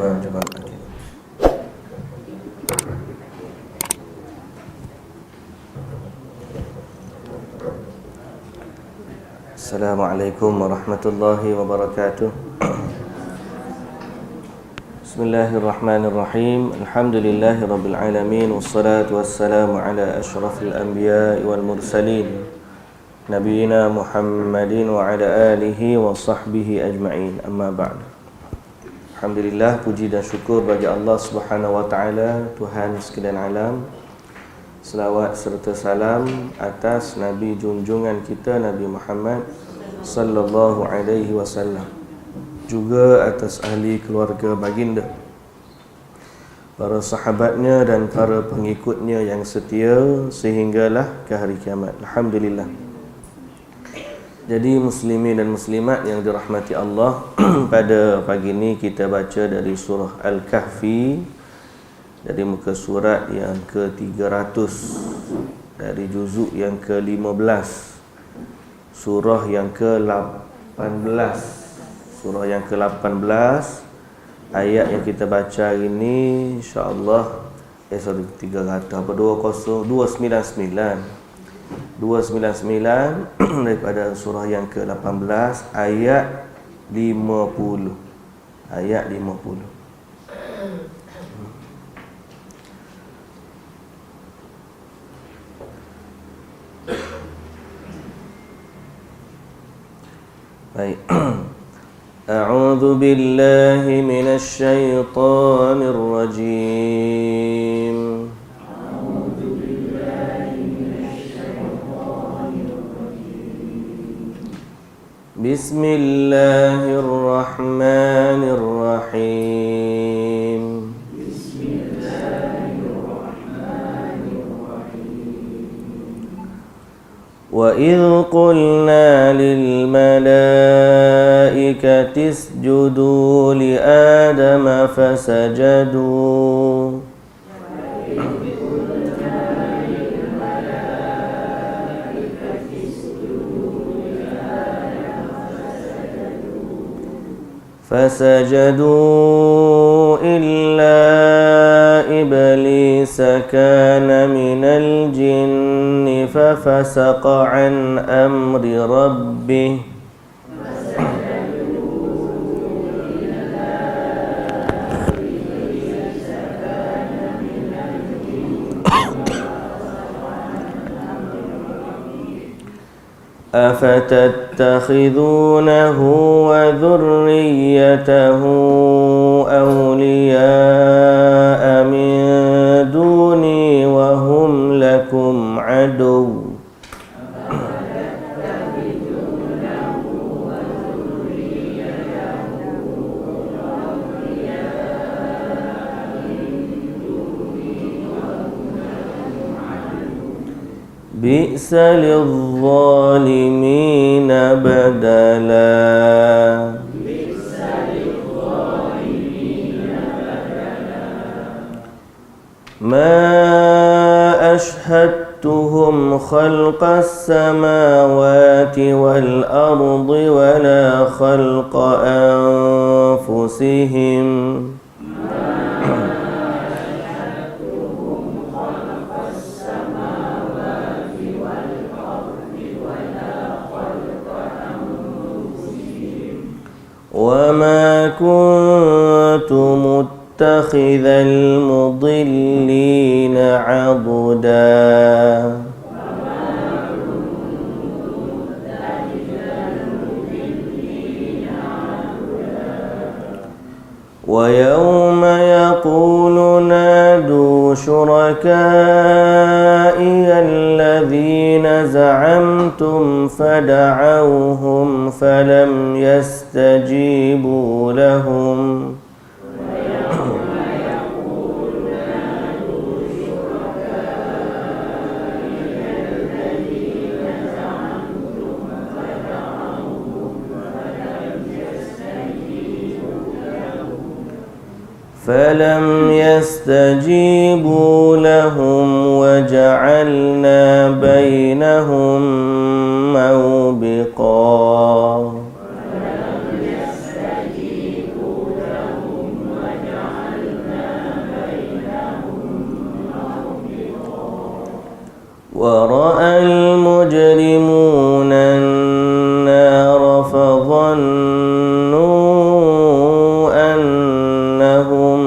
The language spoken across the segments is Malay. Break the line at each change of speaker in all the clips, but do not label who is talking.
Coba. Assalamualaikum warahmatullahi wabarakatuh. Bismillahirrahmanirrahim. Alhamdulillahirabbil alamin wassalatu wassalamu ala asyrafil anbiya'i wal mursalin nabiyina Muhammadin wa ala alihi wa sahbihi ajma'in. Amma ba'd. Alhamdulillah, puji dan syukur bagi Allah Subhanahu wa taala, Tuhan sekalian alam. Selawat serta salam atas Nabi junjungan kita Nabi Muhammad sallallahu alaihi wasallam, juga atas ahli keluarga baginda, para sahabatnya dan para pengikutnya yang setia sehinggalah ke hari kiamat. Alhamdulillah. Jadi muslimin dan muslimat yang dirahmati Allah, pada pagi ini kita baca dari surah Al-Kahfi, dari muka surat yang ke-300, dari juzuk yang ke-15, surah yang ke-18. Surah yang ke-18, ayat yang kita baca hari ini insya-Allah 299 daripada surah yang ke-18 ayat 50. Ayat 50. Baik. A'udzu billahi minasy syaithanir rajim. Bismillahirrahmanirrahim. Wa idh qulna lil malaikati isjudu li adama fasajadu فسجدوا إلا إبليس كان من الجن ففسق عن أمر ربه أفتتخذونه وذريته أولياء من دوني وهم لكم عدو بئس للظالمين بدلا ما أشهدتهم خلق السماوات والأرض ولا خلق أنفسهم وما كنت متخذ المضلين عضدا ويوم يقول نادوا شركائي الذين زعمتم فدعوهم فلم يستجيبوا لهم وجعلنا بينهم موبقا ورأى المجرمون النار فظنوا أنهم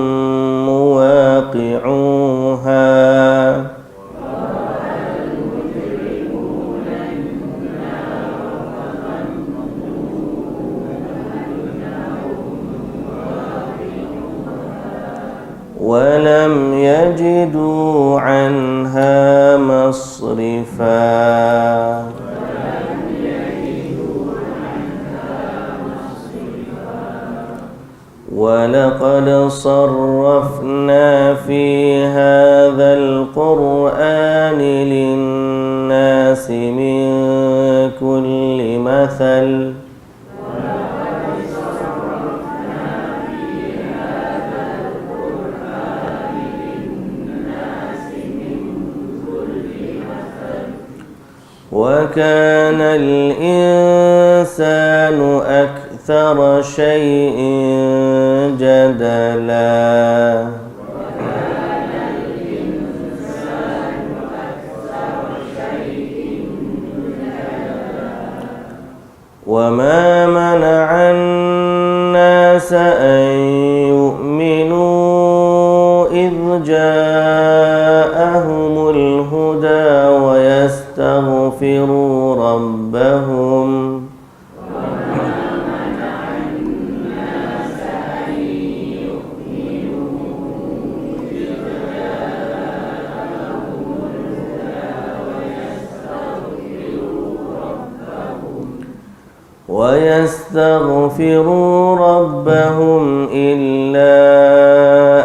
مواقعوها ولم يجدوا عنها مصرفا ولقد صرفنا في هذا القرآن للناس من كل مثل وكان الإنسان أكثر شيء جدلا وما منع الناس أن يؤمنوا إذ جاءهم الهدى ويستغفروا ربهم إلا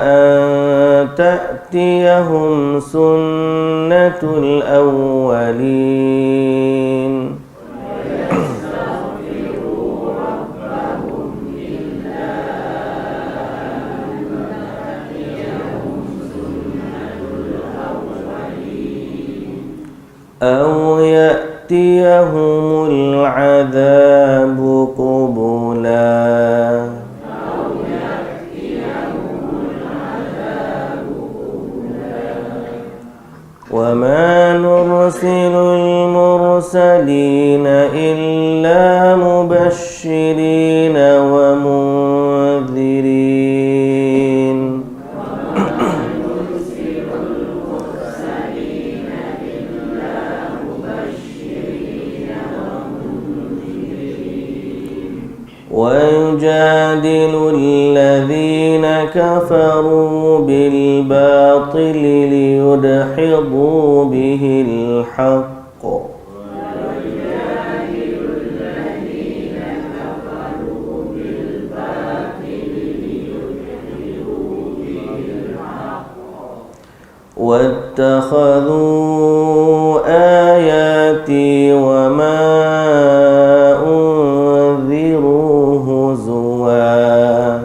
أن تأتيهم سنة الأولين أو يأتيهم العذاب قبلا وما نرسل المرسلين إلا مبشرين ومنذرين ويجادل الذين كفروا بالباطل ليدحضوا به الحق واتخذوا آياتي وما أنذروا هزوا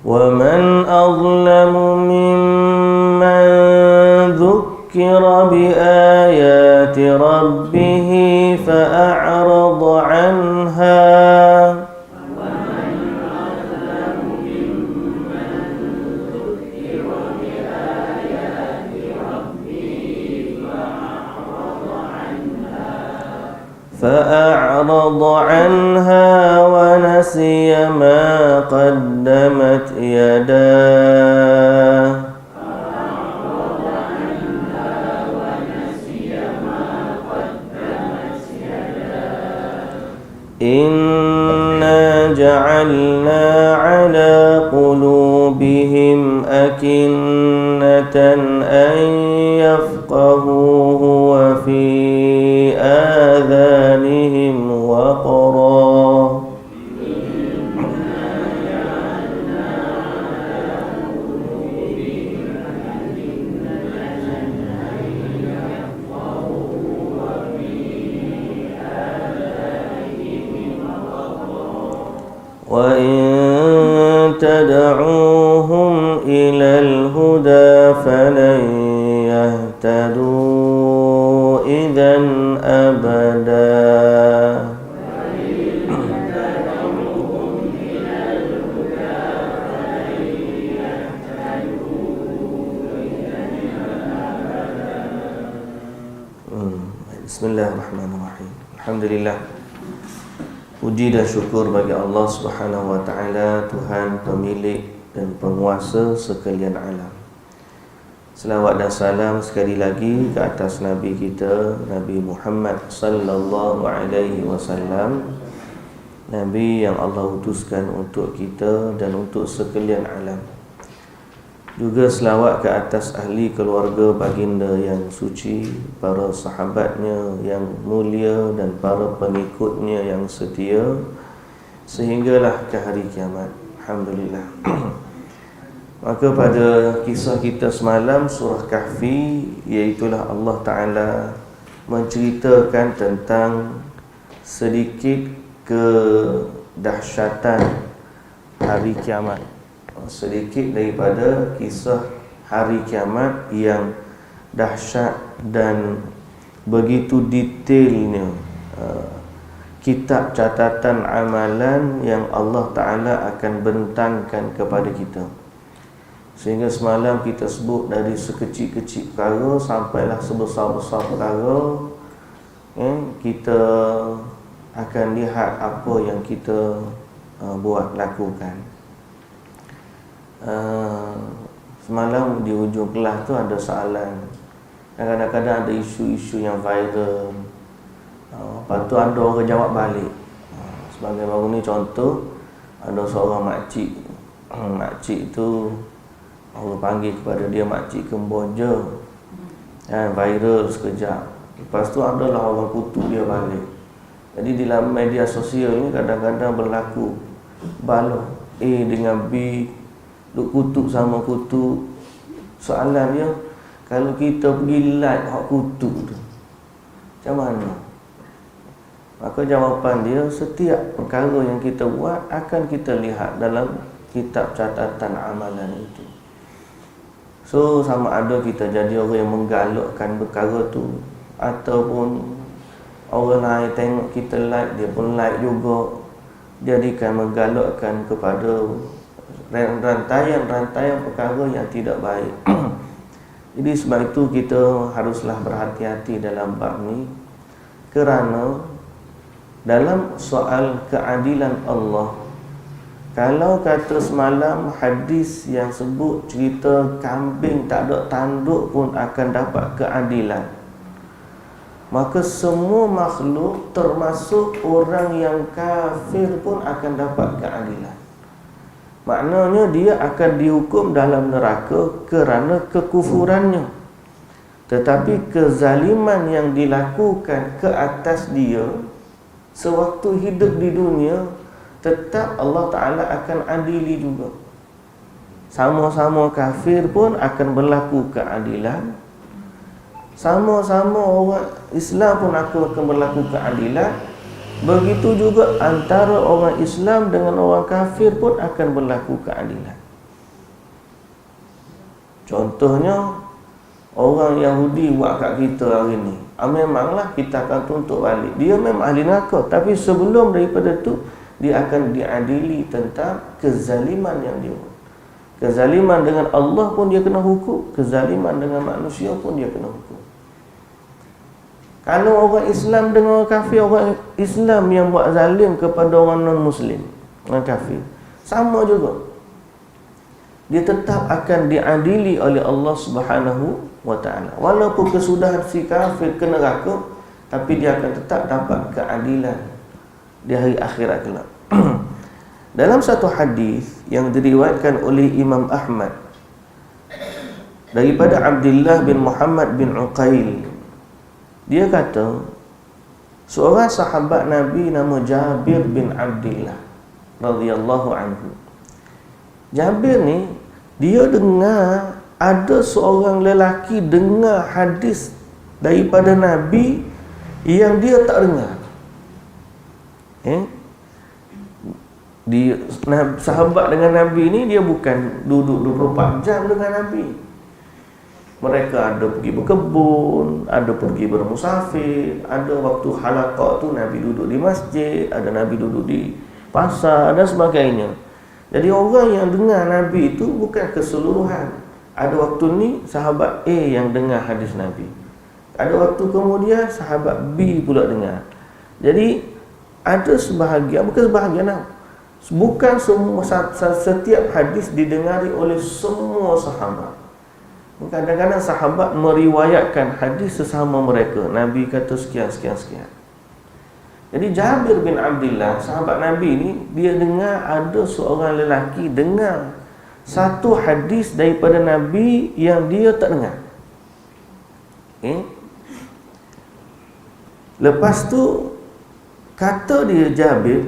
ومن أظلم ممن ذكر بآيات ربه فأعرض عنها ونسي ما قدمت يداه إنا جعلنا على قلوبهم أكنة أن يفقهوه وفي آذانهم وقرا وإن تدعوهم إلى الهدى فلن يهتدوا إذا أبدا Bismillahirrahmanirrahim. Alhamdulillah. Puji dan syukur bagi Allah Subhanahu wa taala, Tuhan pemilik dan penguasa sekalian alam. Selawat dan salam sekali lagi ke atas Nabi kita, Nabi Muhammad sallallahu alaihi wasallam, Nabi yang Allah utuskan untuk kita dan untuk sekalian alam. Juga selawat ke atas ahli keluarga baginda yang suci, para sahabatnya yang mulia dan para pengikutnya yang setia sehinggalah ke hari kiamat. Alhamdulillah. Maka pada kisah kita semalam, surah Kahfi, iaitulah Allah Ta'ala menceritakan tentang sedikit kedahsyatan hari kiamat, sedikit daripada kisah hari kiamat yang dahsyat dan begitu detailnya, kitab catatan amalan yang Allah Ta'ala akan bentangkan kepada kita. Sehingga semalam kita sebut dari sekecil-kecil perkara sampailah sebesar-besar perkara, kita akan lihat apa yang kita buat, lakukan. Semalam di hujung kelas tu ada soalan. Kadang-kadang ada isu-isu yang viral, lepas tu ada orang jawab balik. Sebagai baru ni contoh, ada seorang makcik. Makcik tu Allah panggil kepada dia makcik Kemboja, viral sekejap. Lepas tu adalah orang kutuk dia balik. Jadi dalam media sosial ni kadang-kadang berlaku baloh A dengan B, duk kutuk sama kutuk. Soalan dia, kalau kita pergi like hak kutuk tu, macam mana? Maka jawapan dia, setiap perkara yang kita buat akan kita lihat dalam kitab catatan amalan itu. So sama ada kita jadi orang yang menggalakkan perkara tu, ataupun orang lain tengok kita like, dia pun like juga, jadikan menggalakkan kepada rantaian-rantaian perkara yang tidak baik. Jadi sebab itu kita haruslah berhati-hati dalam bab ni, kerana dalam soal keadilan Allah, kalau kata semalam hadis yang sebut cerita kambing tak ada tanduk pun akan dapat keadilan, maka semua makhluk termasuk orang yang kafir pun akan dapat keadilan. Maknanya dia akan dihukum dalam neraka kerana kekufurannya. Tetapi kezaliman yang dilakukan ke atas dia sewaktu hidup di dunia, tetap Allah Ta'ala akan adili juga. Sama-sama kafir pun akan berlaku keadilan, sama-sama orang Islam pun akan berlaku keadilan. Begitu juga antara orang Islam dengan orang kafir pun akan berlaku keadilan. Contohnya, orang Yahudi buat kat kita hari ni, memanglah kita akan tuntut balik. Dia memang ahli neraka, tapi sebelum daripada tu dia akan diadili tentang kezaliman yang dia buat. Kezaliman dengan Allah pun dia kena hukum, kezaliman dengan manusia pun dia kena hukum. Kalau orang Islam dengan orang kafir, orang Islam yang buat zalim kepada orang non-Muslim, orang kafir, sama juga, dia tetap akan diadili oleh Allah Subhanahu wa ta'ala. Walaupun kesudahan si kafir ke neraka, tapi dia akan tetap dapat keadilan di hari akhirat kelak. Dalam satu hadis yang diriwayatkan oleh Imam Ahmad daripada Abdullah bin Muhammad bin Uqail, dia kata, seorang sahabat Nabi nama Jabir bin Abdullah radhiyallahu anhu. Jabir ni, dia dengar ada seorang lelaki dengar hadis daripada Nabi yang dia tak dengar. Sahabat dengan Nabi ni, dia bukan duduk 24 jam dengan Nabi. Mereka ada pergi berkebun, ada pergi bermusafir, ada waktu halaqah tu Nabi duduk di masjid, ada Nabi duduk di pasar dan sebagainya. Jadi orang yang dengar Nabi itu bukan keseluruhan. Ada waktu ni sahabat A yang dengar hadis Nabi. Ada waktu kemudian sahabat B pula dengar. Jadi ada sebahagian, bukan sebahagian lah, bukan semua, setiap hadis didengari oleh semua sahabat. Kadang-kadang sahabat meriwayatkan hadis sesama mereka. Nabi kata sekian. Jadi Jabir bin Abdullah, sahabat Nabi ni, dia dengar ada seorang lelaki dengar satu hadis daripada Nabi yang dia tak dengar. Lepas tu kata dia Jabir,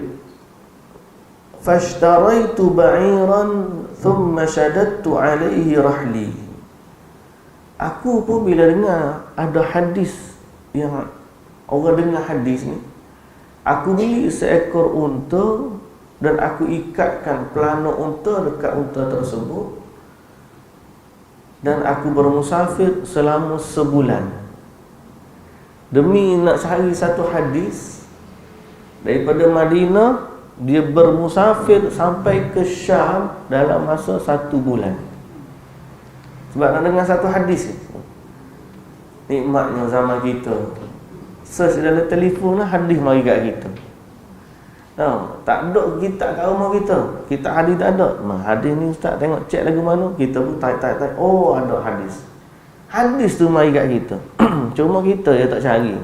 "Fashtaraitu ba'iran thumma shadattu alaihi rahli." Aku pun bila dengar ada hadis yang orang dengar hadis ni, aku beli seekor unta dan aku ikatkan pelana unta dekat unta tersebut, dan aku bermusafir selama sebulan demi nak cari satu hadis. Daripada Madinah dia bermusafir sampai ke Syam dalam masa 1 bulan sebab nak dengar satu hadis. Nikmatnya zaman kita, search dalam telefon lah, hadis mari kat kita. Tak ada kitab kat rumah kita, kitab hadis tak ada. Hadis ni ustaz tengok, cek lagu mana, kita pun type. Oh, ada hadis. Hadis tu mari kat kita. Cuma kita je tak cari.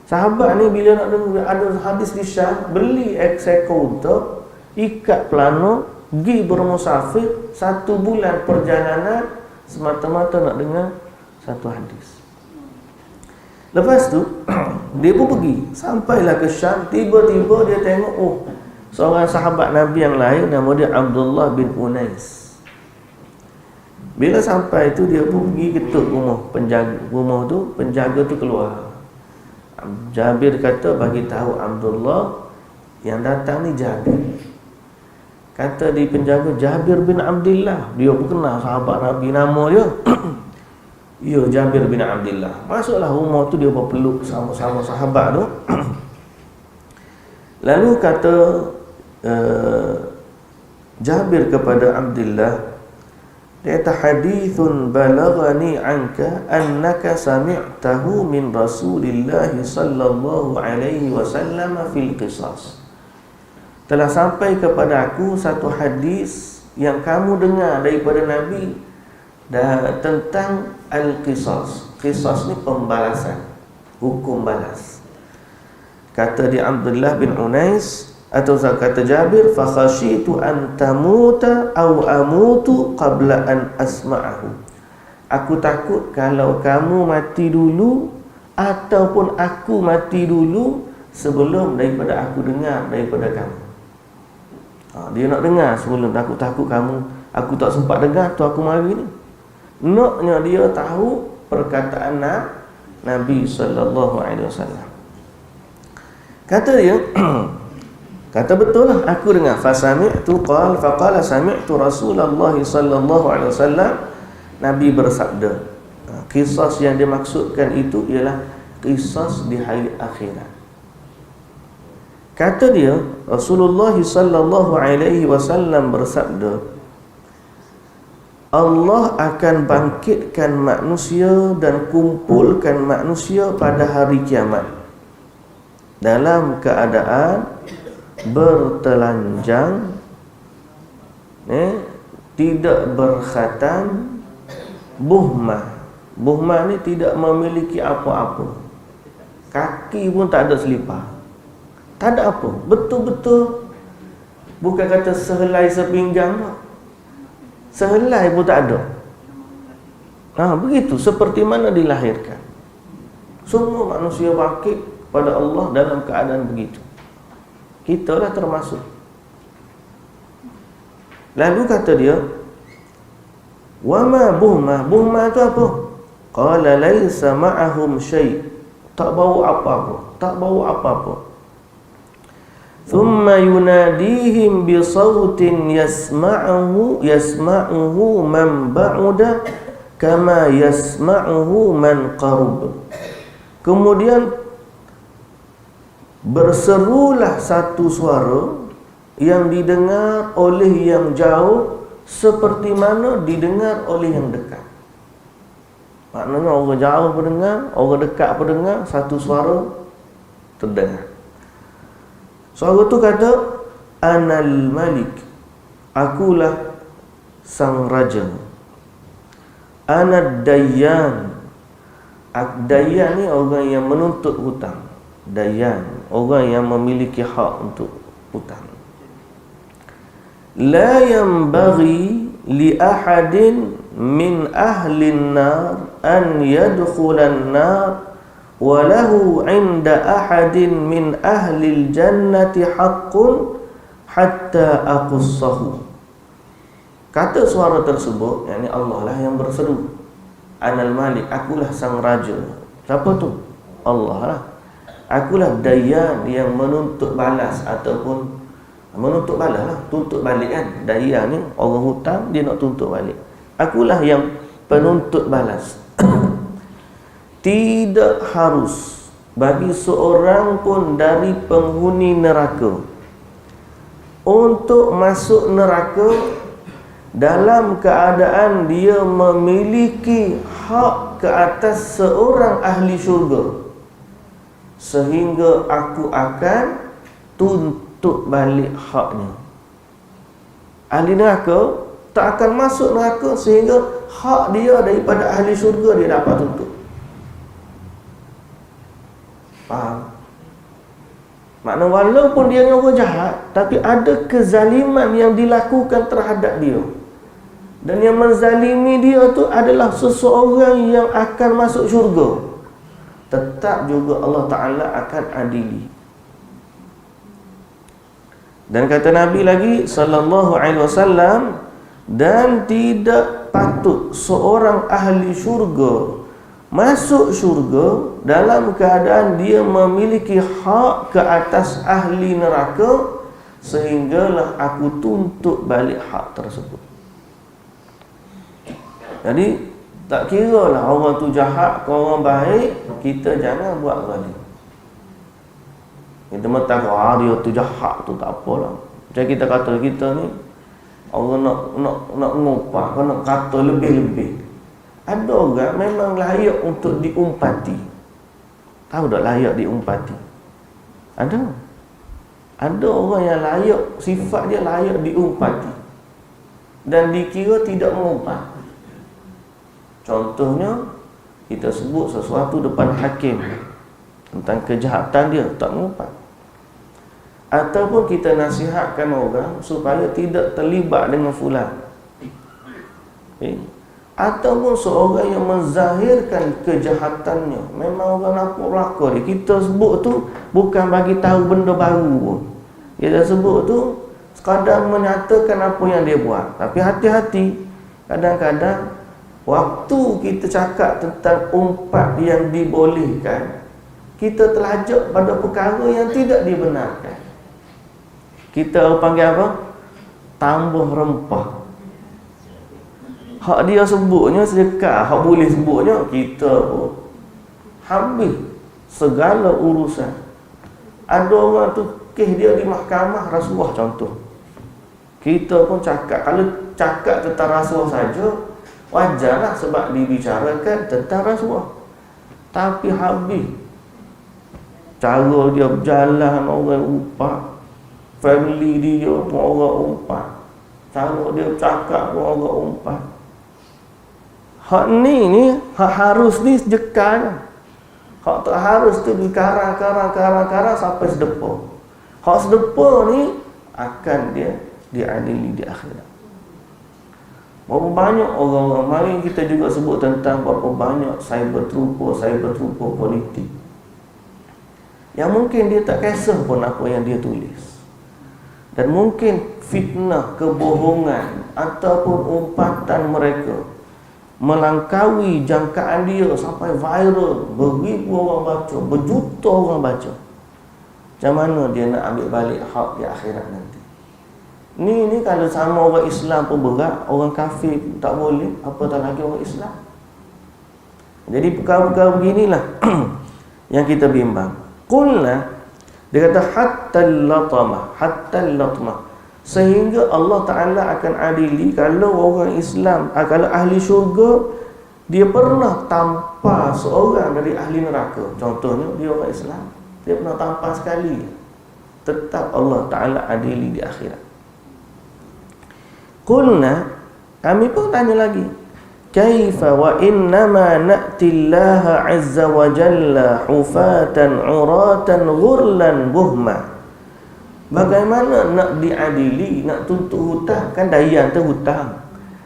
Sahabat ni bila nak dengar ada hadis di Syam, beli ekor unta, ikat pelana, pergi bermusafir 1 bulan perjalanan semata-mata nak dengar satu hadis. Lepas tu dia pun pergi, sampailah ke Syam. Tiba-tiba dia tengok, seorang sahabat Nabi yang lain, nama dia Abdullah bin Unais. Bila sampai tu dia pun pergi ketuk rumah penjaga. Rumah tu penjaga tu keluar. Jabir kata bagi tahu Abdullah yang datang ni Jabir. Kata di penjaga, Jabir bin Abdullah. Dia pun kenal sahabat Nabi, nama dia. Ya, Jabir bin Abdullah. Masuklah rumah tu, dia berpeluk sama-sama sahabat tu. Lalu kata Jabir kepada Abdullah, dia kata, hadithun balaghani anka annaka sami'tahu min Rasulillah sallallahu alaihi wasallam fil qisas. Telah sampai kepada aku satu hadis yang kamu dengar daripada Nabi tentang al-qisas. Qisas ni pembalasan, hukum balas. Kata di Abdullah bin Unais, atau kata Jabir, fa khasyitu an tamuta aw amutu qabla an asma'ahu. Aku takut kalau kamu mati dulu ataupun aku mati dulu sebelum daripada aku dengar daripada kamu. Dia nak dengar sebelum, takut kamu, aku tak sempat dengar tu aku mari ni. Naknya dia tahu perkataan Nabi sallallahu alaihi wasallam. Kata dia kata betul lah, aku dengar. Fasami'tu faqala sami'tu Rasulullah sallallahu alaihi wasallam. Nabi bersabda. Kisas yang dimaksudkan itu ialah kisas di hari akhirat. Kata dia, Rasulullah sallallahu alaihi wasallam bersabda, Allah akan bangkitkan manusia dan kumpulkan manusia pada hari kiamat dalam keadaan bertelanjang, tidak berkhatam, buhmah. Buhmah ni tidak memiliki apa-apa, kaki pun tak ada selipar, tak ada apa, betul-betul bukan kata sehelai sepinggang, sehelai pun tak ada. Begitu seperti mana dilahirkan. Semua manusia bangkit pada Allah dalam keadaan begitu. Kita lah termasuk. Lalu kata dia, wa ma buhmah. Buhmah itu apa? Qala laisa ma'ahum syai'. Tak bawa apa-apa. Thumma yunadihim bi sautin yasma'uhu man ba'uda kama yasma'uhu man qarub. Kemudian berserulah satu suara yang didengar oleh yang jauh seperti mana didengar oleh yang dekat. Maknanya orang jauh pun dengar, orang dekat pun dengar, satu suara terdengar. Suara tu kata, Anal Malik, akulah sang raja. Anad Dayyan. Dayyan ni orang yang menuntut hutang. Dayyan, orang yang memiliki hak untuk hutang. La yanbaghi li ahadin min ahli an-nar an yadkhula an-nar wa lahu 'inda ahadin min ahli al-jannati haqqun hatta aqussahu. Kata suara tersebut, yakni Allah lah yang berseru, Anal Malik, akulah sang raja. Siapa tu? Allah lah. Akulah Dayyan yang menuntut balas, ataupun menuntut balas lah, tuntut balik kan. Dayyan ni orang hutang, dia nak tuntut balik. Akulah yang penuntut balas. Tidak harus bagi seorang pun dari penghuni neraka untuk masuk neraka dalam keadaan dia memiliki hak ke atas seorang ahli syurga, sehingga aku akan tuntut balik haknya. Ahli neraka tak akan masuk neraka sehingga hak dia daripada ahli syurga dia dapat tuntut. Faham? Maknanya walaupun dia ni orang jahat, tapi ada kezaliman yang dilakukan terhadap dia, dan yang menzalimi dia tu adalah seseorang yang akan masuk syurga, tetap juga Allah Ta'ala akan adili. Dan kata Nabi lagi sallallahu alaihi wasallam, dan tidak patut seorang ahli syurga masuk syurga dalam keadaan dia memiliki hak ke atas ahli neraka, sehinggalah aku tuntut balik hak tersebut. Jadi tak kira lah orang tu jahat ke orang baik, kita jangan buat zalim. Kita mentang dia tu jahat tu tak apalah. Macam kita kata kita ni, orang nak ngupah, nak kata lebih-lebih. Ada orang memang layak untuk diumpati. Tahu tak layak diumpati? Ada. Ada orang yang layak, sifat dia layak diumpati dan dikira tidak mengumpat. Contohnya, kita sebut sesuatu depan hakim tentang kejahatan dia, tak mengumpat. Ataupun kita nasihatkan orang supaya tidak terlibat dengan fulan. Ataupun seorang yang menzahirkan kejahatannya, memang orang nampak belaka dia, kita sebut tu bukan bagi tahu benda baru pun. Kita sebut tu sekadar menyatakan apa yang dia buat. Tapi hati-hati, kadang-kadang waktu kita cakap tentang umpat yang dibolehkan, kita terlajak pada perkara yang tidak dibenarkan. Kita panggil apa? Tambah rempah. Hak dia sebutnya sedekah, hak boleh sebutnya, kita pun habis segala urusan. Ada orang tu kes dia di mahkamah rasuah contoh. Kita pun cakap, kalau cakap tentang rasuah saja wajarlah sebab dibicarakan tentang rasuah. Tapi habis cara dia berjalan, orang umpat, family dia pun orang umpat, cara dia cakap pun orang umpat. Hak ni hak harus ni sejekal. Hak tak harus tu dikarang sampai sedepa. Hak sedepa ni akan dia diadili di akhirat. Berapa banyak orang-orang, mari kita juga sebut tentang berapa banyak cyber trooper politik yang mungkin dia tak kisah pun apa yang dia tulis, dan mungkin fitnah, kebohongan ataupun umpatan mereka melangkaui jangkaan dia sampai viral, beribu orang baca, berjuta orang baca. Macam mana dia nak ambil balik hak di akhirat nanti? Ni kalau sama orang Islam pun berat, orang kafir tak boleh, apatah lagi orang Islam. Jadi perkara-perkara beginilah yang kita bimbang. Qulna, dia kata hatta latmah, sehingga Allah Ta'ala akan adili kalau orang Islam, kalau ahli syurga dia pernah tampar seorang dari ahli neraka. Contohnya dia orang Islam, dia pernah tampar sekali, tetap Allah Ta'ala adili di akhirat. Qulna, kami pun tanya lagi, kaifa wa innama na'tillaha azza wa jalla hufatan uratan ghurlan buhma. Bagaimana nak diadili, nak tuntut hutang? Kan dayan tu hutang.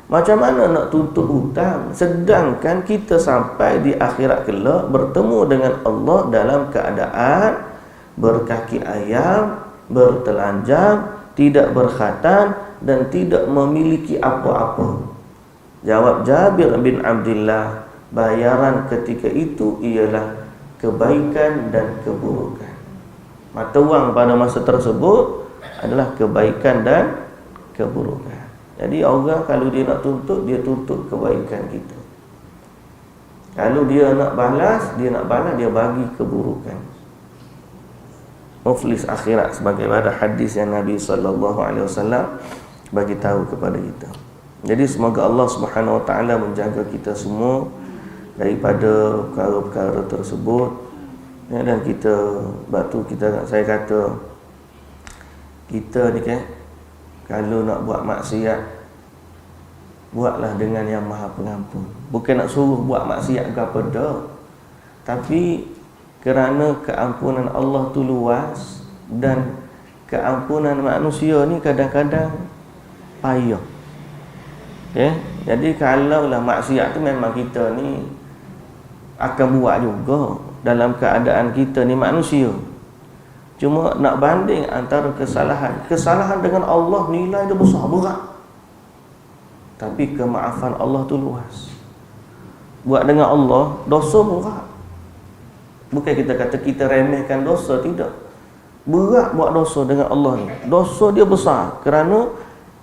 Macam mana nak tuntut hutang sedangkan kita sampai di akhirat kelak bertemu dengan Allah dalam keadaan berkaki ayam, bertelanjang, tidak berkhatan dan tidak memiliki apa-apa? Jawab Jabir bin Abdullah, bayaran ketika itu ialah kebaikan dan keburukan. Mata wang pada masa tersebut adalah kebaikan dan keburukan. Jadi orang kalau dia nak tuntut, dia tuntut kebaikan kita. Kalau dia nak balas, dia bagi keburukan. Muflis akhirat sebagaimana hadis yang Nabi SAW bagi tahu kepada kita. Jadi semoga Allah Subhanahu Wa Taala menjaga kita semua daripada perkara-perkara tersebut. Ya, dan kita batu saya kata kita ni kan, kalau nak buat maksiat, buatlah dengan yang Maha Pengampun. Bukan nak suruh buat maksiat ke apa dah, tapi kerana keampunan Allah tu luas dan keampunan manusia ni kadang-kadang payah. Okay? Jadi kalaulah maksiat tu memang kita ni akan buat juga dalam keadaan kita ni manusia. Cuma nak banding antara kesalahan dengan Allah nilai dia besar, berat. Tapi kemaafan Allah tu luas. Buat dengan Allah dosa berat. Bukan kita kata kita remehkan dosa, tidak. Berat buat dosa dengan Allah ni. Dosa dia besar kerana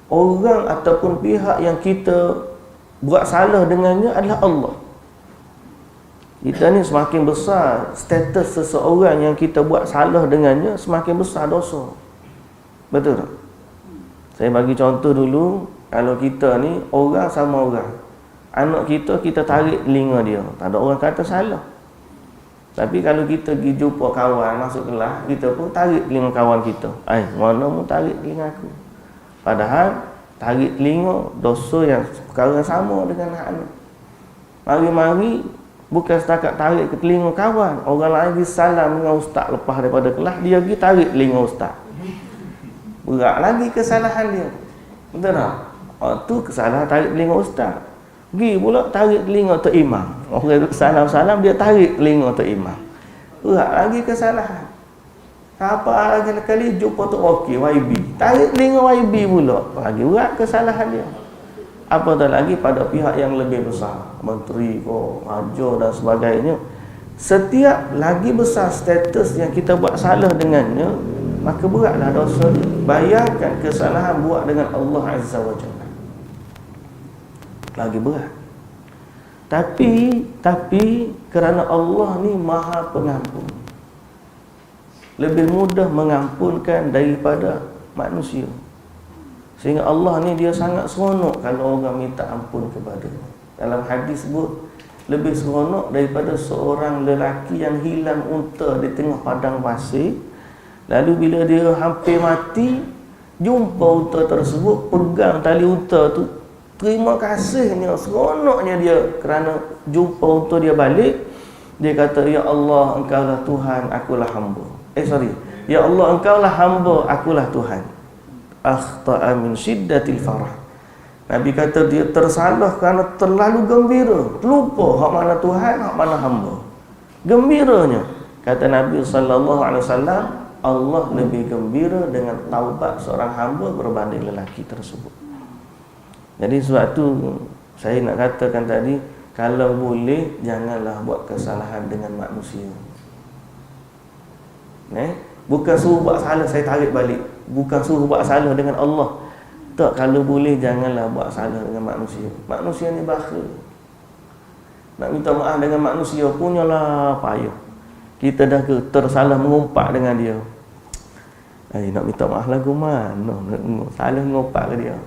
orang ataupun pihak yang kita buat salah dengannya adalah Allah. Kita ni semakin besar status seseorang yang kita buat salah dengannya, semakin besar dosa. Betul tak? Saya bagi contoh dulu. Kalau kita ni orang sama orang, anak kita tarik telinga dia, tak ada orang kata salah. Tapi kalau kita pergi jumpa kawan masuk kelas, kita pun tarik telinga kawan kita. Mana mu tarik telinga aku? Padahal tarik telinga dosa yang perkara sama dengan anak. Mari-mari bukan setakat tarik ke telinga kawan, orang lain pergi salam dengan ustaz lepas daripada kelas, dia pergi tarik telinga ustaz. Berat lagi kesalahan dia. Betul tak? Tu kesalahan tarik telinga ustaz. Pergi pula tarik telinga tok imam. Orang salam-salam dia tarik telinga tok imam. Berat lagi kesalahan. Apa lagi kali jumpa tok okey YB, tarik telinga YB pula. Lagi berat kesalahan dia. Apatah lagi pada pihak yang lebih besar, menteri, raja dan sebagainya. Setiap lagi besar status yang kita buat salah dengannya, maka beratlah dosa dia. Bayangkan kesalahan buat dengan Allah Azza wa Jalla, lagi berat. Tapi kerana Allah ni Maha Pengampun, lebih mudah mengampunkan daripada manusia. Sehingga Allah ni dia sangat seronok kalau orang minta ampun kepada-Nya. Dalam hadis sebut, lebih seronok daripada seorang lelaki yang hilang unta di tengah padang pasir. Lalu bila dia hampir mati, jumpa unta tersebut, pegang tali unta tu, terima kasihnya, seronoknya dia kerana jumpa unta dia balik. Dia kata, ya Allah, Engkaulah Tuhan, akulah hamba. Ya Allah, Engkaulah hamba, akulah Tuhan. Akhta'a min syiddatil farah. Nabi kata dia tersalah kerana terlalu gembira, lupa hak mana Tuhan, hak mana hamba. Gembiranya, kata Nabi SAW, Allah lebih gembira dengan taubat seorang hamba berbanding lelaki tersebut. Jadi sebab tu saya nak katakan tadi, kalau boleh janganlah buat kesalahan dengan manusia. Bukan suruh buat salah saya tarik balik, bukan suruh buat salah dengan Allah. Tak, kalau boleh janganlah buat salah dengan manusia. Manusia ni bakhil. Nak minta maaf dengan manusia punyalah payah. Kita dah tersalah mengumpat dengan dia. Nak minta maaf lagu mana? Salah mengumpat ke dia.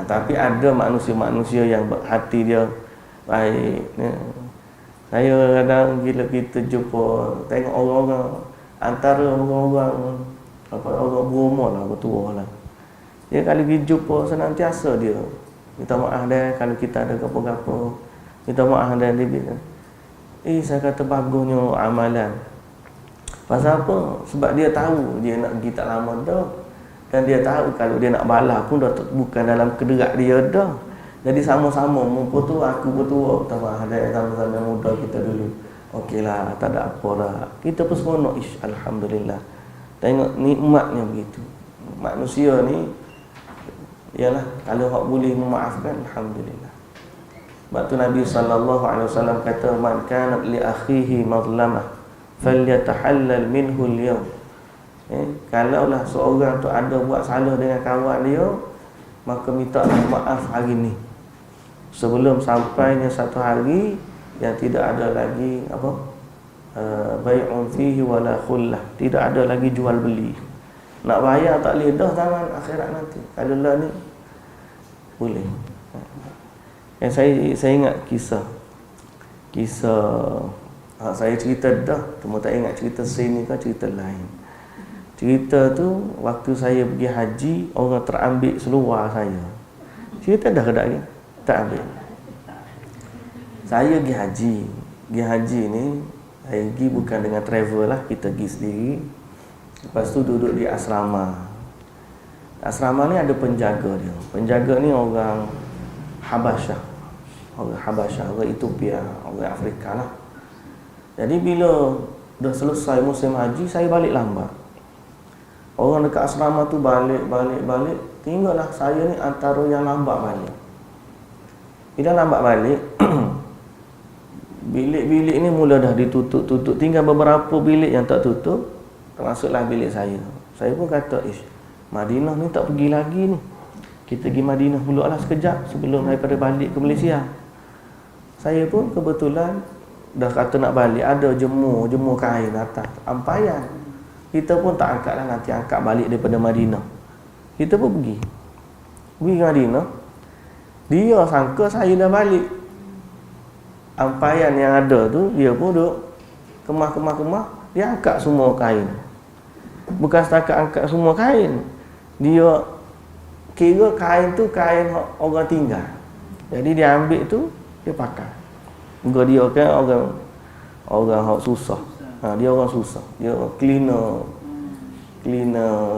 Tapi ada manusia-manusia yang hati dia Baik. Saya kadang bila kita jumpa, tengok orang-orang, antara orang-orang orang berumur lah, bertua lah. Dia kalau pergi jumpa senantiasa dia minta maaf dia kalau kita ada gapo-gapo. Minta maaf dia bila. Saya kata bagusnya amalan. Pasal apa? Sebab dia tahu dia nak pergi tak lama dah. Dan dia tahu kalau dia nak balas pun dah bukan dalam kederak dia dah. Jadi sama-sama mumpung tu aku bertua, minta maaf dia sama-sama muda kita dulu. Okeylah, tak ada apa dah. Kita pun seronok, alhamdulillah. Tengok nikmatnya begitu. Manusia ni ialah kalau hak boleh memaafkan, alhamdulillah. Sebab tu Nabi SAW kata, man kanat li akhihi mazlamah falyatahallal minhu al-yawm. Kalaulah seorang tu ada buat salah dengan kawan dia, maka minta maaf hari ni, sebelum sampainya satu hari yang tidak ada lagi bai'un fihi wala khullah, tidak ada lagi jual beli. Nak bayar tak boleh dah zaman akhirat nanti. Kalau lah ni boleh. Saya ingat kisah saya cerita dah, cuma tak ingat cerita sini ke cerita lain. Cerita tu waktu saya pergi haji, orang terambil seluar saya. Cerita dah ke tak ni? Tak ambil. Saya pergi haji. Pergi haji ni saya pergi bukan dengan travel lah, kita pergi sendiri. Lepas tu duduk di asrama. Asrama ni ada penjaga dia. Penjaga ni orang Habasyah. Orang Ethiopia, orang Afrika lah. Jadi bila dah selesai musim haji, saya balik lambat. Orang dekat asrama tu balik. Tinggallah saya ni antara yang lambat balik. Bila lambat balik, bilik-bilik ni mula dah ditutup. Tinggal beberapa bilik yang tak tutup, termasuklah bilik saya. Saya pun kata, Madinah ni tak pergi lagi ni. Kita pergi Madinah pula lah sekejap sebelum daripada balik ke Malaysia. Saya pun kebetulan dah kata nak balik, ada jemur kain atas ampayan. Kita pun tak angkat lah, nanti angkat balik daripada Madinah. Kita pun pergi ke Madinah. Dia sangka saya dah balik. Ampayan yang ada tu, dia pun duduk kemah, dia angkat semua kain. Bukan setakat angkat semua kain, dia kira kain tu kain orang tinggal. Jadi dia ambil tu, dia pakai. Muka dia kan orang hak susah. Dia orang susah. Dia cleaner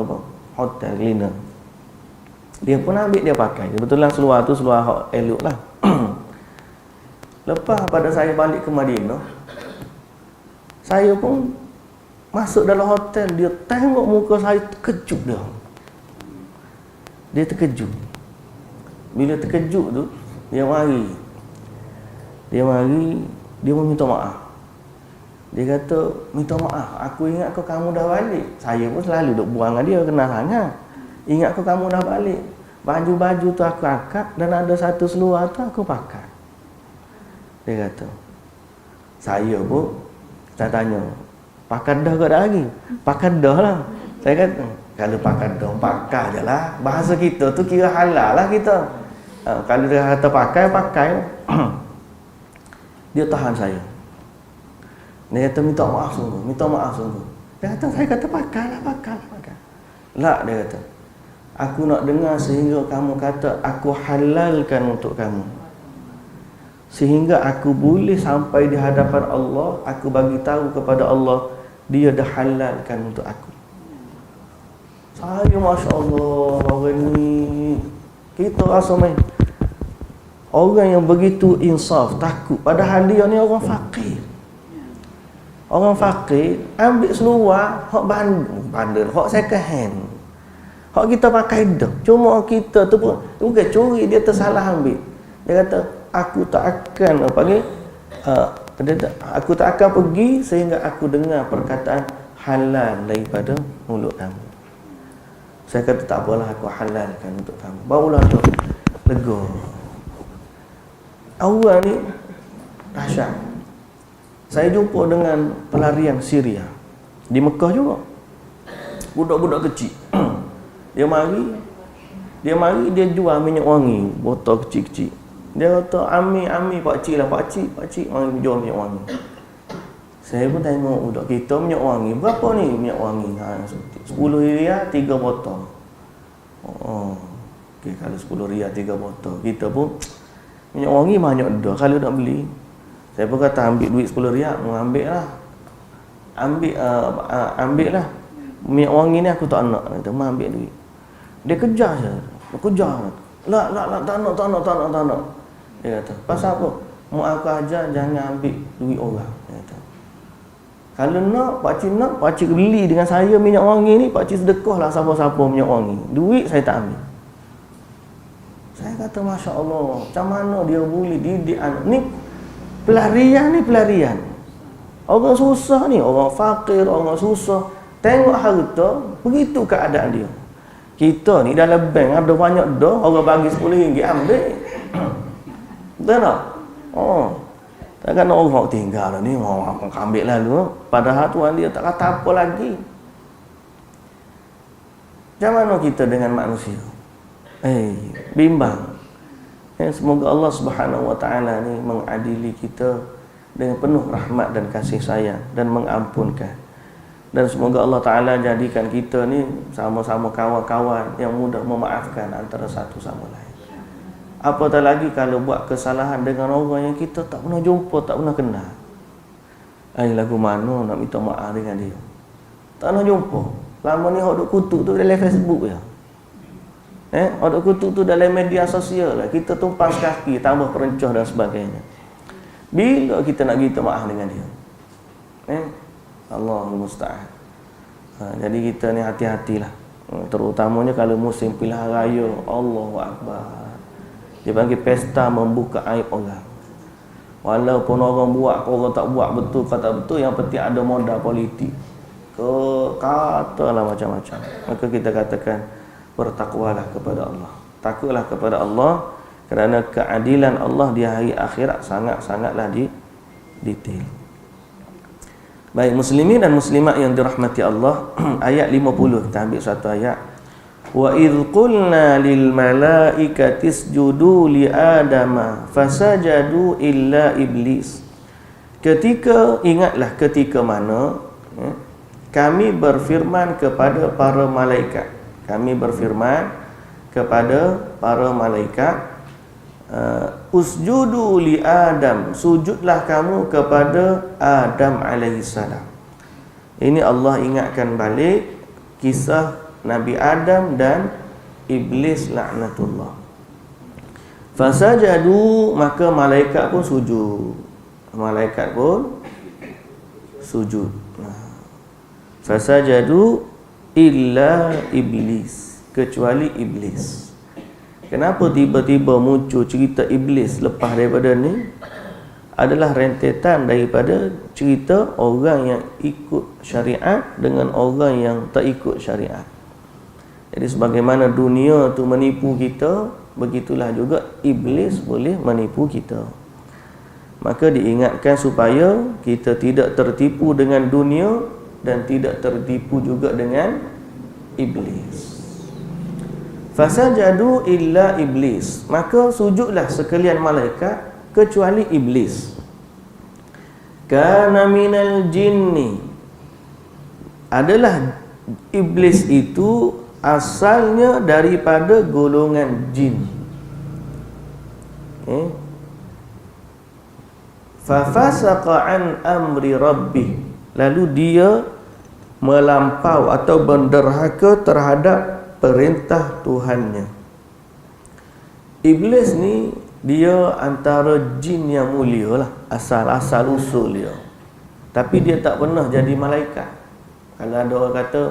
apa? Hotel cleaner. Dia pun ambil, dia pakai. Kebetulan seluar tu seluar hak elok lah. Lepas pada saya balik ke Madinah, saya pun masuk dalam hotel, dia tengok muka saya, terkejut dia. Dia terkejut. Bila terkejut tu, dia mari, dia pun minta maaf. Dia kata, minta maaf, aku ingat kamu dah balik. Saya pun selalu duk buang dengan dia, kenal sangat. Ingat kamu dah balik. Baju-baju tu aku angkat, dan ada satu seluar tu aku pakai. Dia kata, saya pun, saya tanya, pakai dah ke tak lagi? Pakai dah lah. Saya kata, kalau pakai dah, pakai je lah. Bahasa kita tu kira halal lah kita. Kalau dia kata pakai. Dia tahan saya. Dia kata minta maaf sungguh. Dia kata, saya kata pakai. Lah, dia kata, aku nak dengar sehingga kamu kata aku halalkan untuk kamu. Sehingga aku boleh sampai di hadapan Allah, aku bagi tahu kepada Allah, dia dah halalkan untuk aku. Saya Masya Allah, orang ni kita rasa main. Orang yang begitu insaf, takut. Padahal dia ni orang fakir. Orang fakir ambil seluar hak bandel, hak second hand. Hak kita pakai dah. Cuma kita tu pun bukan curi, dia tersalah ambil. Dia kata, aku tak akan aku tak akan pergi sehingga aku dengar perkataan halal daripada mulut kamu. Saya kata tak apalah, aku halalkan untuk kamu. Barulah tu lega. Awal ni dahsyat. Saya jumpa dengan pelarian Syria di Mekah juga. Budak-budak kecil. Dia mari dia jual minyak wangi, botol kecil-kecil. Dia kata, Ami pakcik lah, pakcik mari jual minyak wangi. Saya pun tengok budak kita minyak wangi. Berapa ni minyak wangi? 10 riyal 3 botol. Oh. Okey, kalau 10 riyal 3 botol. Kita pun minyak wangi banyak dah kalau nak beli. Saya pun kata ambil duit 10 riyal, ambil lah. Ambil lah. Minyak wangi ni aku tak nak. Kata, ambil duit. Dia kejar je. Dia kejar. Tak nak. Dia kata, pasal apa? Mak aku ajar jangan ambil duit orang. Dia kata, kalau nak, pakcik beli dengan saya minyak wangi ni, pakcik sedekah lah siapa-siapa minyak wangi. Duit saya tak ambil. Saya kata, Masya Allah, macam mana dia boleh didik anak ni? Pelarian. Orang susah ni, orang fakir, orang susah, tengok harta, begitu keadaan dia. Kita ni dalam bank ada banyak dah, orang bagi RM10 ambil. Betul tak? Takkan orang tinggal ni, orang ambil lalu. Padahal Tuhan dia tak kata apa lagi. Macam mana kita dengan manusia? Bimbang. Semoga Allah Subhanahu Wa Taala ni mengadili kita dengan penuh rahmat dan kasih sayang dan mengampunkan. Dan semoga Allah Ta'ala jadikan kita ni sama-sama kawan-kawan yang mudah memaafkan antara satu sama lain. Apatah lagi kalau buat kesalahan dengan orang yang kita tak pernah jumpa, tak pernah kenal. Lagu mana nak minta maaf dengan dia? Tak pernah jumpa. Lama ni hok duk kutuk tu dalam Facebook je. Hok duk kutuk tu dalam media sosial lah. Kita tumpas kaki, tambah kerencoh dan sebagainya. Bila kita nak minta maaf dengan dia? Allahul Musta'an. Jadi kita ni hati-hatilah. Terutamanya kalau musim pilihan raya. Allahu Akbar. Dia panggil pesta membuka aib orang. Walaupun orang buat, orang tak buat betul, kata betul, yang penting ada modal politik. Katalah macam-macam. Maka kita katakan, bertakwalah kepada Allah. Takutlah kepada Allah, kerana keadilan Allah di hari akhirat sangat-sangatlah detail. Baik, muslimin dan muslimat yang dirahmati Allah, ayat 50 kita ambil satu ayat. Wa idh qulna lil malaikati isjudu li adama fasajadu illa iblis. Ingatlah ketika mana kami berfirman kepada para malaikat. Usjudu li Adam, sujudlah kamu kepada Adam alaihissalam. Ini Allah ingatkan balik kisah Nabi Adam dan Iblis laknatullah. Fasajadu, maka malaikat pun sujud. Fasajadu illa iblis, kecuali iblis. Kenapa tiba-tiba muncul cerita iblis lepas daripada ni? Adalah rentetan daripada cerita orang yang ikut syariat dengan orang yang tak ikut syariat. Jadi sebagaimana dunia tu menipu kita, begitulah juga iblis boleh menipu kita. Maka diingatkan supaya kita tidak tertipu dengan dunia dan tidak tertipu juga dengan iblis. Fasajadu illa iblis, maka sujudlah sekalian malaikat kecuali iblis. Kana minal jinni, adalah iblis itu asalnya daripada golongan jin. Fafasaqa an amri rabbih, lalu dia melampau atau berderhaka terhadap perintah Tuhannya. Iblis ni dia antara jin yang mulia lah, asal usul dia. Tapi dia tak pernah jadi malaikat. Kalau ada orang kata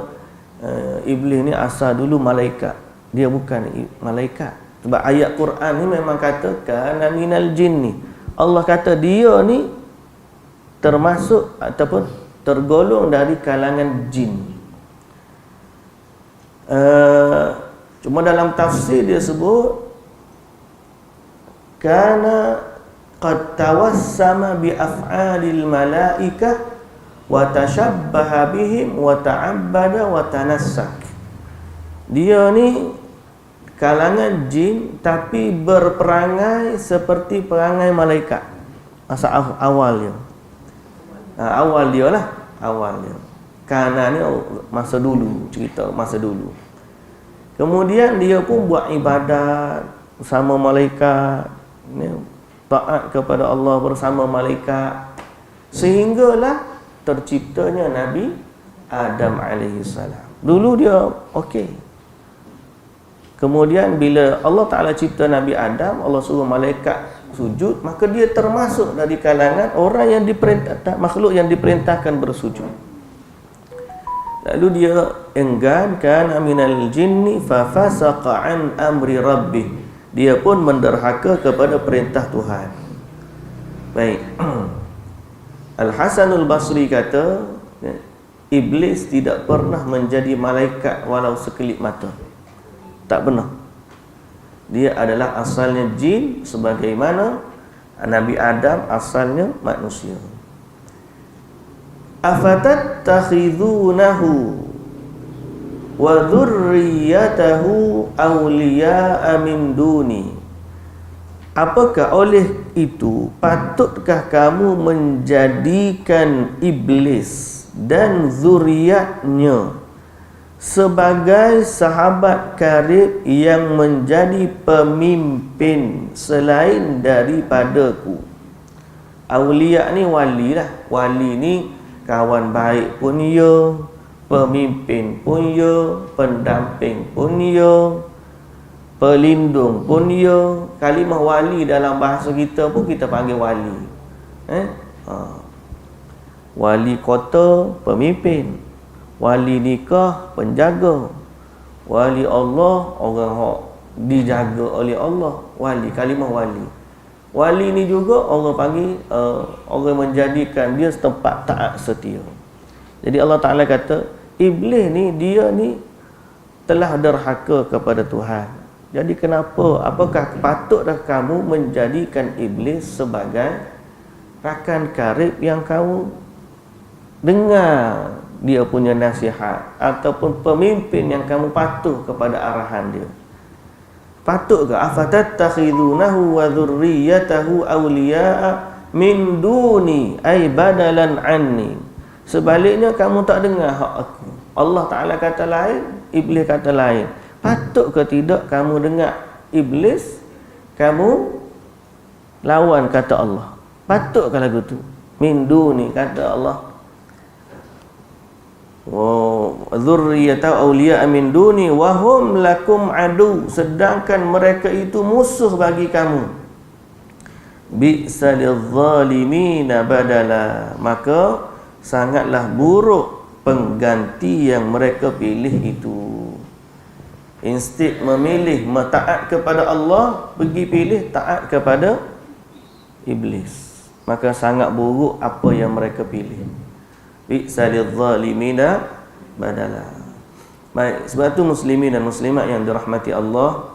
iblis ni asal dulu malaikat, dia bukan malaikat. Sebab ayat Quran ni memang kata kana minal jinni. Allah kata dia ni termasuk ataupun tergolong dari kalangan jin. Cuma dalam tafsir dia sebut kana qad tawassama bi af'alil malaikah wa tashabbaha bihim wa ta'abbada wa tanassak. Dia ni kalangan jin tapi berperangai seperti perangai malaikat. Masa awal dia. Awal dia lah, awal dia. Kerana ni masa dulu, cerita masa dulu. Kemudian dia pun buat ibadat bersama malaikat, taat kepada Allah bersama malaikat, sehinggalah terciptanya Nabi Adam alaihissalam. Dulu dia okey. Kemudian bila Allah Ta'ala cipta Nabi Adam, Allah suruh malaikat sujud, maka dia termasuk dari kalangan orang yang diperintahkan, makhluk yang diperintahkan bersujud. Lalu dia enggan, kana minal jinni fa fasaqa an amri rabbih. Dia pun menderhaka kepada perintah Tuhan. Baik. Al-Hasanul Basri kata, iblis tidak pernah menjadi malaikat walau sekelip mata. Tak pernah. Dia adalah asalnya jin, sebagaimana Nabi Adam asalnya manusia. Afatattakhidunahu wa dhurriyyatahu awliya'a min duni. Apakah oleh itu patutkah kamu menjadikan iblis dan zuriatnya sebagai sahabat karib yang menjadi pemimpin selain daripadaku? Awliya ni wali lah. Wali ni kawan baik pun ya, pemimpin pun ya, pendamping pun ya, pelindung pun ya. Kalimah wali dalam bahasa kita pun kita panggil wali. Wali kota, pemimpin. Wali nikah, penjaga. Wali Allah, orang yang dijaga oleh Allah. Wali, kalimah wali. Wali ni juga orang panggil orang menjadikan dia setempat taat setia. Jadi Allah Ta'ala kata, iblis ni, dia ni telah derhaka kepada Tuhan. Jadi kenapa? Apakah patutlah kamu menjadikan iblis sebagai rakan karib yang kamu dengar dia punya nasihat, ataupun pemimpin yang kamu patuh kepada arahan dia? Patutkah? Afatattakhidunahu wa dhurriyyatahu awliya'a min duni ay badalan anni. Sebaliknya kamu tak dengar hak aku. Allah Ta'ala kata lain, iblis kata lain. Patut ke tidak kamu dengar iblis, kamu lawan kata Allah? Patut ke lagu tu? Min duni kata Allah. Wa dzurriyyata awliya min duni wa hum lakum adu, sedangkan mereka itu musuh bagi kamu. Bi'sa lidh-dhalimina badala, maka sangatlah buruk pengganti yang mereka pilih itu. Instead memilih taat kepada Allah, pergi pilih taat kepada iblis. Maka sangat buruk apa yang mereka pilih. Bi'sa lidh-dhalimina badala. Baik, sebab tu muslimin dan muslimat yang dirahmati Allah,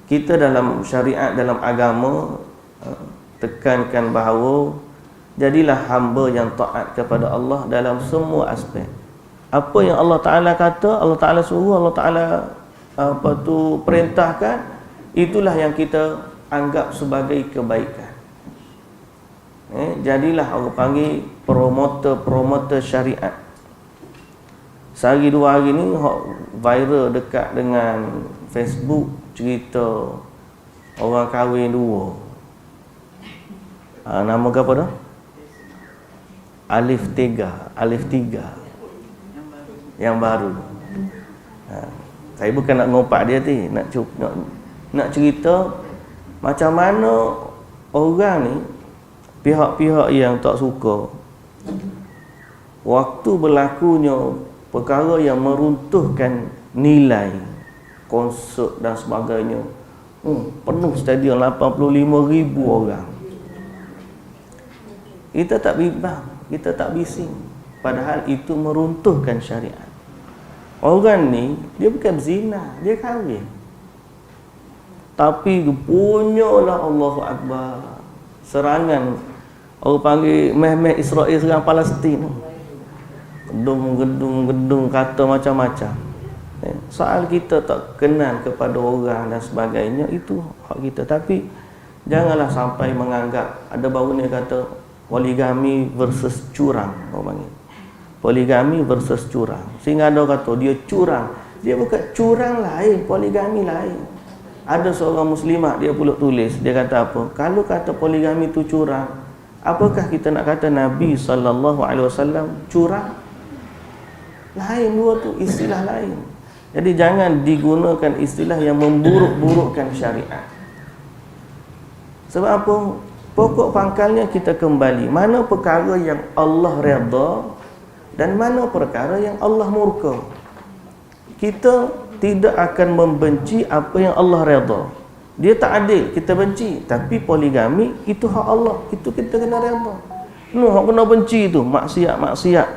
kita dalam syariat, dalam agama tekankan bahawa jadilah hamba yang taat kepada Allah dalam semua aspek. Apa yang Allah Ta'ala kata, Allah Ta'ala suruh, Allah Ta'ala perintahkan, itulah yang kita anggap sebagai kebaikan. Jadilah orang panggil promoter syariat. Sehari dua hari ni viral dekat dengan Facebook, cerita orang kahwin dua. Nama ke apa dah? Alif Tiga yang baru. Saya bukan nak ngompak dia ni, nak cerita macam mana orang ni, pihak-pihak yang tak suka, waktu berlakunya perkara yang meruntuhkan nilai konsert dan sebagainya, penuh stadium 85,000 orang. Kita tak bimbang, kita tak bising, padahal itu meruntuhkan syariat. Orang ni dia bukan zina, dia kahwin, tapi punyalah Allahu Akbar, serangan. Orang panggil meh-meh Israel serang Palestin. Gedung kata macam-macam. Soal kita tak kenal kepada orang dan sebagainya, itu hak kita. Tapi janganlah sampai menganggap, ada baru ni kata poligami versus curang, orang panggil poligami versus curang. Sehingga ada kata dia curang. Dia bukan curang lain, poligami lain. Ada seorang muslimat, dia pula tulis, dia kata apa? Kalau kata poligami itu curang, apakah kita nak kata Nabi SAW curang? Lain dua tu, istilah lain. Jadi jangan digunakan istilah yang memburuk-burukkan syariat. Sebab apa? Pokok pangkalnya kita kembali, mana perkara yang Allah redha dan mana perkara yang Allah murka. Kita tidak akan membenci apa yang Allah redha. Dia tak adil, kita benci. Tapi poligami itu hak Allah, itu kita kena redha. Hak kena benci tu, maksiat.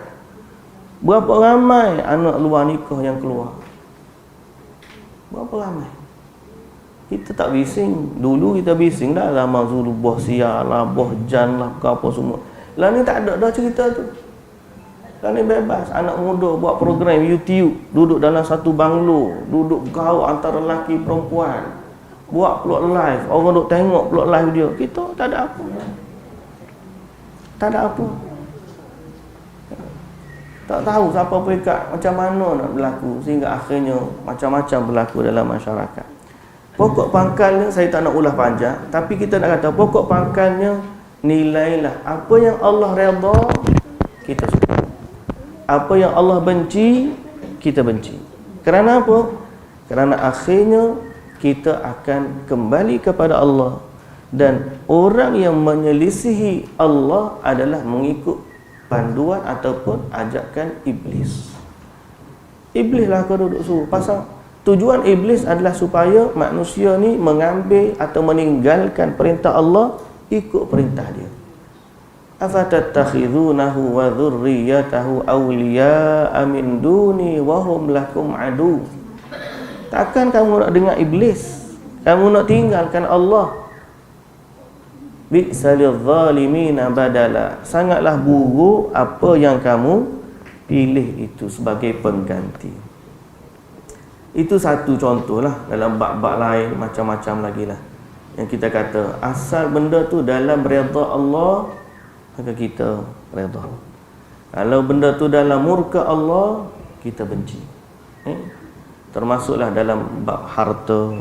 Berapa ramai anak luar nikah yang keluar? Berapa ramai? Kita tak bising. Dulu kita bising dah lama Zulu boh sia lah, boh jan lah, apa semua. Lah ni tak ada dah cerita tu. Lah ni bebas, anak muda buat program YouTube, duduk dalam satu banglo, duduk gaul antara lelaki perempuan, buat plot live, orang duk tengok plot live dia. Kita tak ada apa. Tak ada apa. Tak tahu siapa pekat, macam mana nak berlaku, sehingga akhirnya macam-macam berlaku dalam masyarakat. Pokok pangkalnya saya tak nak ulah panjang, tapi kita nak kata pokok pangkalnya, nilailah apa yang Allah redha, kita suka. Apa yang Allah benci, kita benci. Kerana apa? Kerana akhirnya kita akan kembali kepada Allah. Dan orang yang menyelisihi Allah adalah mengikut panduan ataupun ajakan iblis. Iblis lah kau duduk suruh. Pasal tujuan iblis adalah supaya manusia ni mengambil atau meninggalkan perintah Allah, ikut perintah dia. Afatattakhidunahu wa dhurriyyatahu awliya'a min duni wa hum lakum adu. Takkan kamu nak dengar iblis, kamu nak tinggalkan Allah. Bi'salil zalimina badala. Sangatlah buruk apa yang kamu pilih itu sebagai pengganti. Itu satu contohlah. Dalam bab-bab lain macam-macam lagi lah yang kita kata asal benda tu dalam redha Allah, maka kita redha. Kalau benda tu dalam murka Allah, kita benci. Termasuklah dalam bab harta,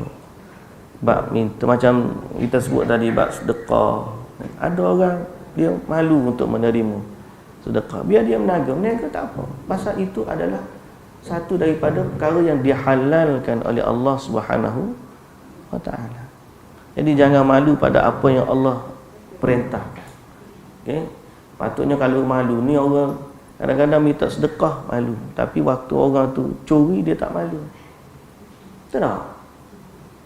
bab minta, macam kita sebut tadi, bab sedekah. Ada orang dia malu untuk menerima sedekah, biar dia meniaga tak apa. Pasal itu adalah satu daripada perkara yang dihalalkan oleh Allah Subhanahu wa taala. Jadi jangan malu pada apa yang Allah perintahkan. Okey. Patutnya kalau malu ni, orang kadang-kadang minta sedekah malu, tapi waktu orang tu curi dia tak malu. Betul tak?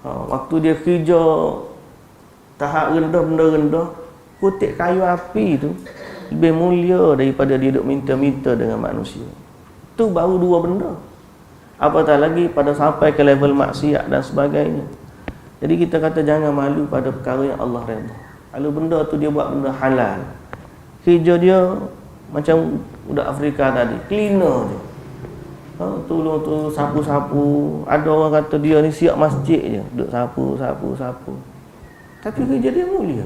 Waktu dia kerja tahap rendah, benda rendah, kutip kayu api tu lebih mulia daripada dia duk minta-minta dengan manusia. Tu baru dua benda. Apatah lagi pada sampai ke level maksiat dan sebagainya. Jadi kita kata jangan malu pada perkara yang Allah redha. Kalau benda tu dia buat benda halal, kerja dia macam budak Afrika tadi, cleaner je. Tolong tu sapu-sapu. Ada orang kata dia ni siap masjid je, duk sapu. Tapi kerja dia mulia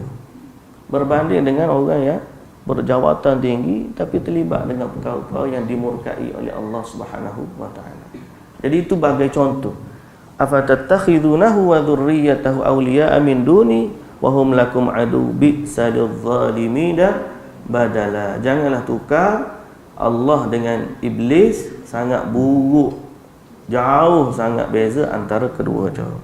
berbanding dengan orang yang berjawatan tinggi tapi terlibat dengan perkara-perkara yang dimurkai oleh Allah Subhanahu wa taala. Jadi itu bagai contoh. Afatattakhidunahu wa dhurriyyatahu awliya'a min duni wa hum lakum adu bi'salil zalimina badala. Janganlah tukar Allah dengan iblis, sangat buruk, jauh sangat beza antara kedua jauh.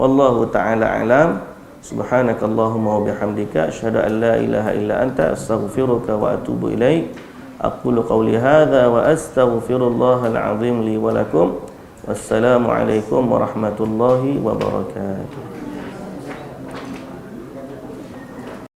Wallahu ta'ala alam. Subhanakallahumma wa bihamdika asyhadu an la ilaha illa anta astaghfiruka wa atubu ilaik. Aqulu qawli hadha wa astaghfirullahal azim li wa lakum. Wassalamu alaikum warahmatullahi wabarakatuh.